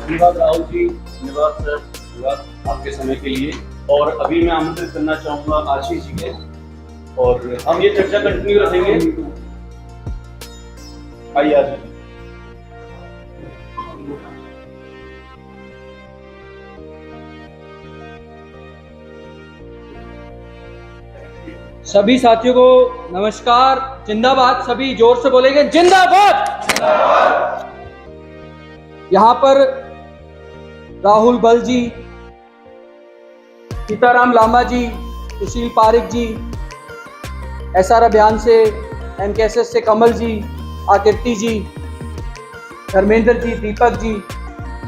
धन्यवाद राहुल जी, धन्यवाद सर, धन्यवाद आपके समय के लिए। और अभी मैं आमंत्रित करना चाहूँगा आशीष जी के, और हम ये चर्चा कंटिन्यू रखेंगे। आइए आशीष जी। सभी साथियों को नमस्कार, जिंदाबाद। सभी जोर से बोलेंगे जिंदाबाद। यहाँ पर राहुल बल जी, सीताराम लांबा जी, सुशील पारिक जी, एसआर अभियान से, एमकेएसएस से कमल जी, आकृति जी, धर्मेंद्र जी, दीपक जी,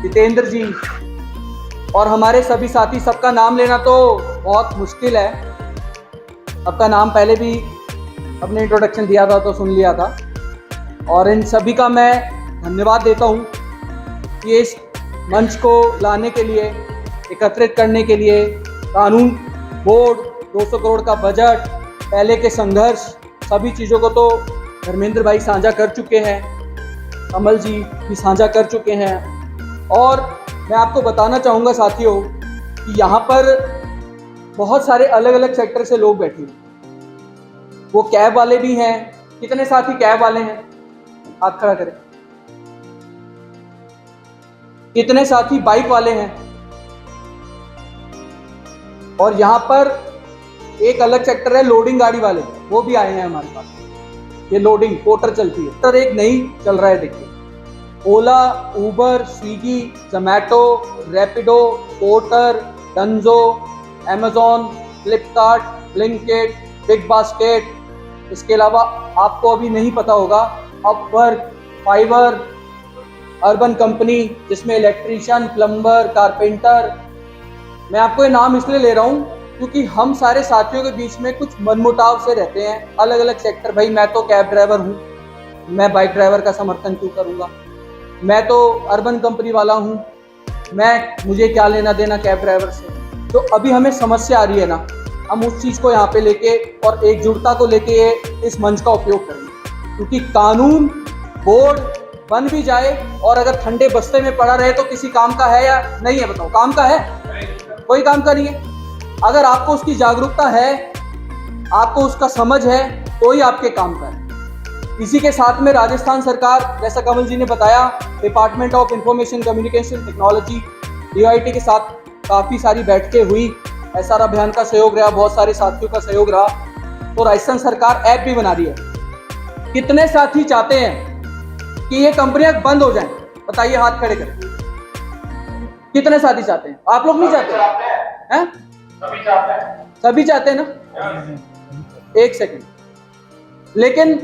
जितेंद्र जी और हमारे सभी साथी, सबका नाम लेना तो बहुत मुश्किल है। सबका नाम पहले भी अपने इंट्रोडक्शन दिया था तो सुन लिया था, और इन सभी का मैं धन्यवाद देता हूँ कि इस मंच को लाने के लिए, एकत्रित करने के लिए, कानून बोर्ड, 200 करोड़ का बजट, पहले के संघर्ष, सभी चीज़ों को तो धर्मेंद्र भाई साझा कर चुके हैं, कमल जी भी साझा कर चुके हैं। और मैं आपको बताना चाहूँगा साथियों कि यहाँ पर बहुत सारे अलग अलग सेक्टर से लोग बैठे हैं। वो कैब वाले भी हैं। कितने साथी कैब वाले हैं? हाथ खड़ा करें। कितने साथी बाइक वाले हैं? और यहाँ पर एक अलग सेक्टर है लोडिंग गाड़ी वाले, वो भी आए हैं हमारे पास। ये लोडिंग पोर्टर चलती है, सर एक नई चल रहा है, देखिए। Ola, Uber, Swiggy, Zomato, Rapido, Porter, Dunzo, Amazon, Flipkart, Blinkit, Big Basket. इसके अलावा आपको अभी नहीं पता होगा अपवर्क, फाइवर, अर्बन कंपनी, जिसमें इलेक्ट्रीशियन, प्लम्बर, कारपेंटर। मैं आपको ये नाम इसलिए ले रहा हूँ क्योंकि हम सारे साथियों के बीच में कुछ मनमुटाव से रहते हैं, अलग अलग सेक्टर। भाई मैं तो कैब ड्राइवर हूँ, मैं बाइक ड्राइवर का समर्थन क्यों करूँगा? मैं तो अर्बन कंपनी वाला हूँ, मुझे क्या लेना देना कैब ड्राइवर से? तो अभी हमें समस्या आ रही है ना, हम उस चीज़ को यहाँ पे लेके और एकजुटता को लेके इस मंच का उपयोग करेंगे। क्योंकि कानून बोर्ड बन भी जाए और अगर ठंडे बस्ते में पड़ा रहे तो किसी काम का है या नहीं है? बताओ, काम का है? कोई काम का नहीं है। अगर आपको उसकी जागरूकता है, आपको उसका समझ है, तो ही आपके काम का है। इसी के साथ में राजस्थान सरकार, जैसा कमल जी ने बताया, department of information communication technology DIT के साथ काफ़ी सारी बैठकें हुई। एसआर अभियान का सहयोग रहा, बहुत सारे साथियों का सहयोग रहा। तो राजस्थान सरकार ऐप भी बना रही है। कितने साथी चाहते हैं कि ये कंपनियां बंद हो जाएं? बताइए, हाथ खड़े करें। कितने साथी चाहते हैं? आप लोग नहीं चाहते हैं? सभी चाहते हैं। सभी चाहते हैं ना? एक सेकंड, लेकिन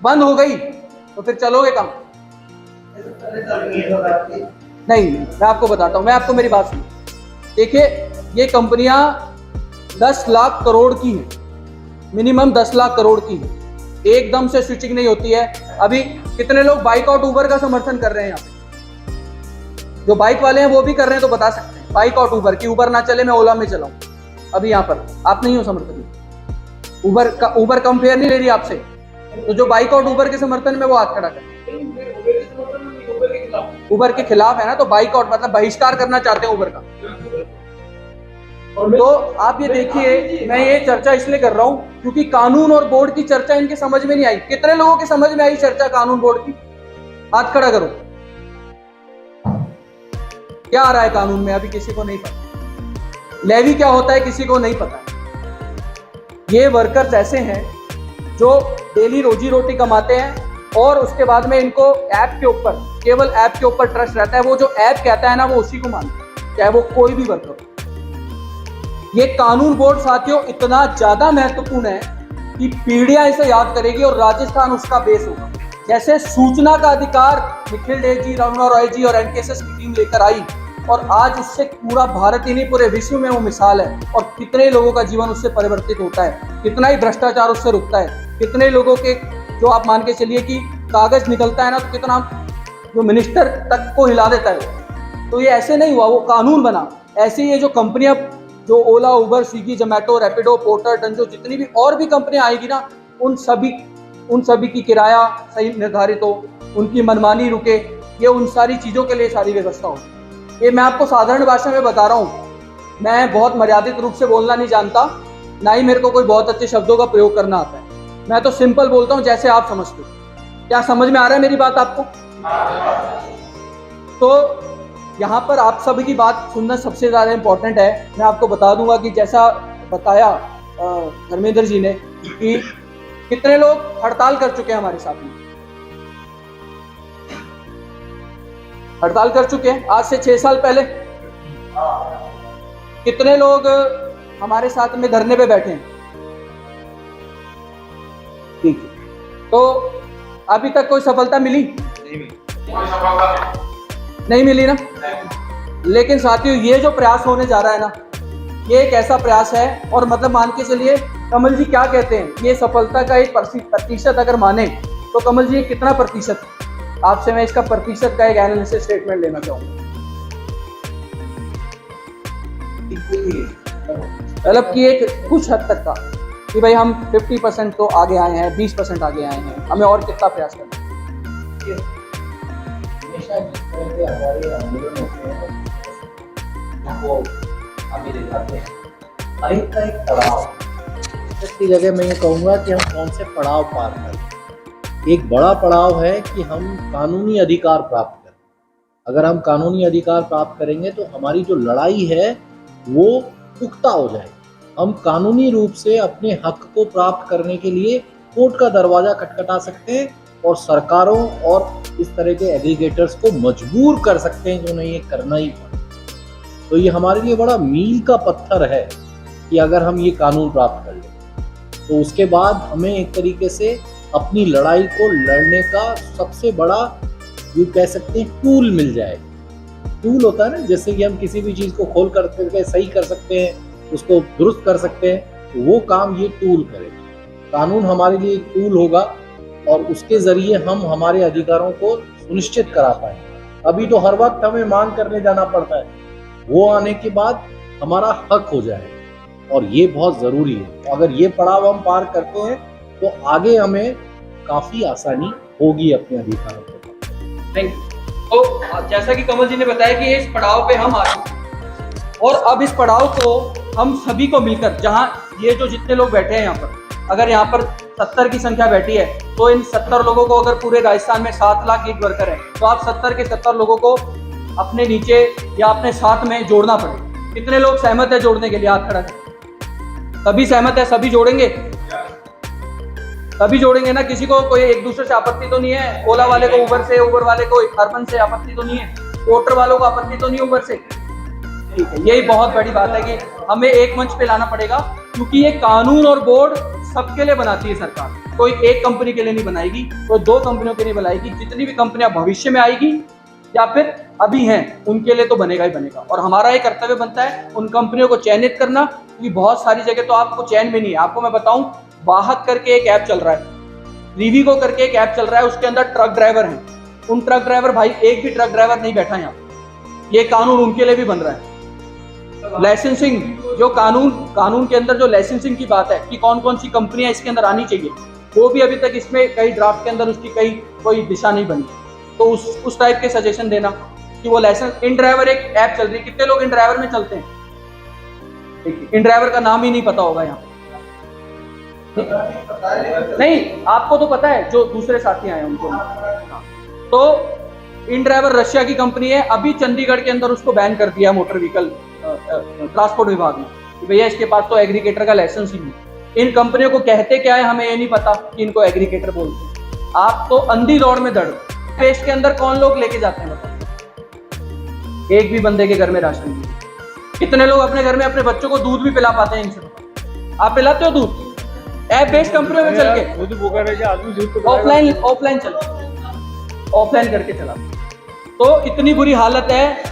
बंद हो गई तो फिर चलोगे काम? नहीं, मैं आपको बताता हूं, मैं आपको मेरी बात सुनिए। देखिए, ये कंपनियां 10 लाख करोड़ की हैं, मिनिमम 10 लाख करोड़ की है। एकदम से स्विचिंग नहीं होती है। अभी कितने लोग बाइक और उबर का समर्थन कर रहे हैं? यहाँ पे जो बाइक वाले हैं वो भी कर रहे हैं, तो बता सकते हैं बाइक और उबर की, उबर ना चले मैं ओला में चलाऊं। अभी यहाँ पर आप नहीं हो समर्थन, उबर कंपेयर नहीं ले रही आपसे। तो जो बाइक और उबर के समर्थन में, वो हाथ खड़ा कर। उबर के खिलाफ है ना, तो बाइक आउट मतलब बहिष्कार करना चाहते हैं उबर का। तो आप ये देखिए, मैं ये चर्चा इसलिए कर रहा हूँ क्योंकि कानून और बोर्ड की चर्चा इनके समझ में नहीं आई। कितने लोगों के समझ में आई चर्चा कानून बोर्ड की? हाथ खड़ा करो। क्या आ रहा है कानून में? अभी किसी को नहीं पता। लेवी क्या होता है किसी को नहीं पता। ये वर्कर्स ऐसे हैं जो डेली रोजी रोटी कमाते हैं और उसके बाद में इनको ऐप के ऊपर, केवल ऐप के ऊपर ट्रस्ट रहता है। वो जो ऐप कहता है ना, वो उसी को मानते हैं, चाहे वो कोई भी वर्कर हो। ये कानून बोर्ड साथियों इतना ज्यादा महत्वपूर्ण है कि पीढ़ियां इसे याद करेगी और राजस्थान उसका बेस होगा। जैसे सूचना का अधिकार निखिल डे जी, रमना रॉय जी और एनकेएसएस की टीम लेकर आई, और आज उससे पूरा भारत ही नहीं पूरे विश्व में वो मिसाल है। और कितने लोगों का जीवन उससे परिवर्तित होता है, कितना ही भ्रष्टाचार उससे रुकता है, कितने लोगों के, जो आप मान के चलिए कि कागज निकलता है ना, तो कितना जो मिनिस्टर तक को हिला देता है। तो ये ऐसे नहीं हुआ, वो कानून बना। ऐसे ये जो कंपनियां, जो ओला, उबर, स्विगी, जोमैटो, रैपिडो, पोर्टर, डंजो, जितनी भी और भी कंपनियां आएगी ना, उन सभी की किराया सही निर्धारित हो, उनकी मनमानी रुके, ये उन सारी चीज़ों के लिए सारी व्यवस्था हो। ये मैं आपको साधारण भाषा में बता रहा हूँ, मैं बहुत मर्यादित रूप से बोलना नहीं जानता, ना ही मेरे को कोई बहुत अच्छे शब्दों का प्रयोग करना आता है। मैं तो सिंपल बोलता हूँ जैसे आप समझते हो। क्या समझ में आ रहा है मेरी बात आपको? तो यहाँ पर आप सभी की बात सुनना सबसे ज़्यादा इम्पोर्टेंट है। मैं आपको बता दूंगा कि जैसा बताया धर्मेंद्र जी ने कि कितने लोग हड़ताल कर चुके हैं हमारे साथ में, हड़ताल कर चुके हैं आज से 6 साल पहले। कितने लोग हमारे साथ में धरने पे बैठे हैं? ठीक है, तो अभी तक कोई सफलता मिली? नहीं मिली ना। लेकिन साथियों, ये जो प्रयास होने जा रहा है ना, ये एक ऐसा प्रयास है, और मतलब मान के चलिए कमल जी क्या कहते हैं, ये सफलता का एक प्रतिशत अगर माने तो कमल जी कितना प्रतिशत है? आपसे मैं इसका प्रतिशत का एक एनालिसिस स्टेटमेंट लेना चाहूंगा। मतलब कि एक कुछ हद तक का कि भाई हम 50% तो आगे आए हैं, 20% आगे आए हैं, हमें और कितना प्रयास करना है। हमारे आंदोलन होते हैं वो आगे ले जाते हैं। एक का एक पड़ाव, इसकी जगह मैं ये कहूँगा कि हम कौन से पड़ाव पार करें। एक बड़ा पड़ाव है कि हम कानूनी अधिकार प्राप्त करें। अगर हम कानूनी अधिकार प्राप्त करेंगे तो हमारी जो लड़ाई है वो पुख्ता हो जाएगी। हम कानूनी रूप से अपने हक को प्राप्त करने के लिए कोर्ट का दरवाजा खटखटा सकते हैं और सरकारों और इस तरह के एग्रीगेटर्स को मजबूर कर सकते हैं जो नहीं ये करना ही पड़े। तो ये हमारे लिए बड़ा मील का पत्थर है कि अगर हम ये कानून प्राप्त कर लें तो उसके बाद हमें एक तरीके से अपनी लड़ाई को लड़ने का सबसे बड़ा ये कह सकते हैं टूल मिल जाएगा। टूल होता है ना, जैसे कि हम किसी भी चीज़ को खोल करके सही कर सकते हैं, उसको दुरुस्त कर सकते हैं, तो वो काम ये टूल करेगा। कानून हमारे लिए एक टूल होगा और उसके ज़रिए हम हमारे अधिकारों को सुनिश्चित करा पाएंगे। अभी तो हर वक्त हमें मांग करने जाना पड़ता है, वो आने के बाद हमारा हक हो जाएगा और ये बहुत ज़रूरी है। अगर ये पड़ाव हम पार करते हैं तो आगे हमें काफ़ी आसानी होगी अपने अधिकारों को। Thank you. तो जैसा कि कमल जी ने बताया कि इस पड़ाव पे हम आ चुके हैं और अब इस पड़ाव को हम सभी को मिलकर, जहाँ ये जो जितने लोग बैठे हैं यहाँ पर, अगर यहाँ पर 70 की संख्या बैठी है तो इन 70 लोगों को, अगर पूरे राजस्थान में 7 लाख गीग वर्कर हैं तो आप 70 के 70 लोगों को अपने नीचे या अपने साथ में जोड़ना पड़ेगा। कितने लोग सहमत है जोड़ने के लिए? हाथ खड़ा करें। सभी सहमत है? सभी जोड़ेंगे? तभी जोड़ेंगे ना। किसी को कोई एक दूसरे से आपत्ति तो नहीं है? ओला वाले को उबर से, उबर वाले को अर्बन से आपत्ति तो नहीं है? पोर्टर वालों को आपत्ति तो नहीं उबर से? ठीक है, यही बहुत बड़ी बात है कि हमें एक मंच पे लाना पड़ेगा, क्योंकि ये कानून और बोर्ड सबके लिए बनाती है सरकार। कोई एक कंपनी के लिए नहीं बनाएगी, कोई 2 कंपनियों के लिए बनाएगी। जितनी भी कंपनियां भविष्य में आएगी या फिर अभी हैं, उनके लिए तो बनेगा ही बनेगा। और हमारा ये कर्तव्य बनता है उन कंपनियों को चयनित करना, क्योंकि बहुत सारी जगह तो आपको चयन में नहीं है। आपको मैं बताऊं, वाहक करके एक ऐप चल रहा है, रिवीगो करके एक ऐप चल रहा है, उसके अंदर ट्रक ड्राइवर हैं। उन ट्रक ड्राइवर भाई, एक भी ट्रक ड्राइवर नहीं बैठा यहाँ। ये कानून उनके लिए भी बन रहा है। लाइसेंसिंग, जो कानून के अंदर जो लाइसेंसिंग की बात है कि कौन कौन सी कंपनियां इसके अंदर आनी चाहिए, वो भी अभी तक इसमें कई ड्राफ्ट के अंदर उसकी कोई दिशा नहीं बनी। तो उस टाइप के सजेशन देना कि वो लाइसेंस। इन ड्राइवर एक ऐप चल रही है, कितने लोग इन ड्राइवर में चलते हैं? इन ड्राइवर का नाम ही नहीं पता होगा यहाँ। नहीं, आपको तो पता है, जो दूसरे साथी आए हैं उनको। तो इन ड्राइवर रशिया की कंपनी है, अभी चंडीगढ़ के अंदर उसको बैन कर दिया मोटर व्हीकल ट्रांसपोर्ट विभाग ने कि भैया इसके पास तो एग्रीगेटर का लाइसेंस ही नहीं। इन कंपनियों को कहते क्या है हमें ये नहीं पता कि इनको एग्रीगेटर बोलते हैं। आप तो अंधी दौड़ में दड़। पेस्ट के अंदर कौन लोग लेके जाते हैं बताओ? एक भी बंदे के घर में राशन नहीं। कितने लोग अपने घर में अपने बच्चों को दूध भी पिला पाते हैं इनसे? आप पिलाते हो दूध? ऐप बेस्ड कंपनियों में चल के ऑफलाइन चल, ऑफलाइन करके चला। तो इतनी बुरी हालत है।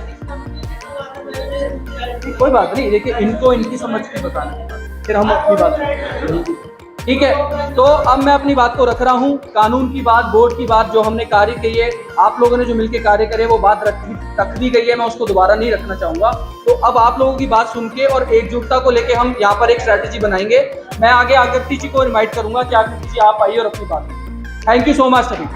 कोई बात नहीं, देखिए इनको इनकी समझ के बताना, फिर हम अपनी बात। ठीक है, तो अब मैं अपनी बात को रख रहा हूँ। कानून की बात, बोर्ड की बात, जो हमने कार्य किए है, आप लोगों ने जो मिलकर कार्य करे, वो बात रख दी गई है, मैं उसको दोबारा नहीं रखना चाहूंगा। तो अब आप लोगों की बात सुन के और एकजुटता को लेके हम यहाँ पर एक स्ट्रैटेजी बनाएंगे। मैं आगे आकृति जी को इन्वाइट करूंगा कि आकृति जी आप आइए और अपनी बात। थैंक यू सो मच सभी।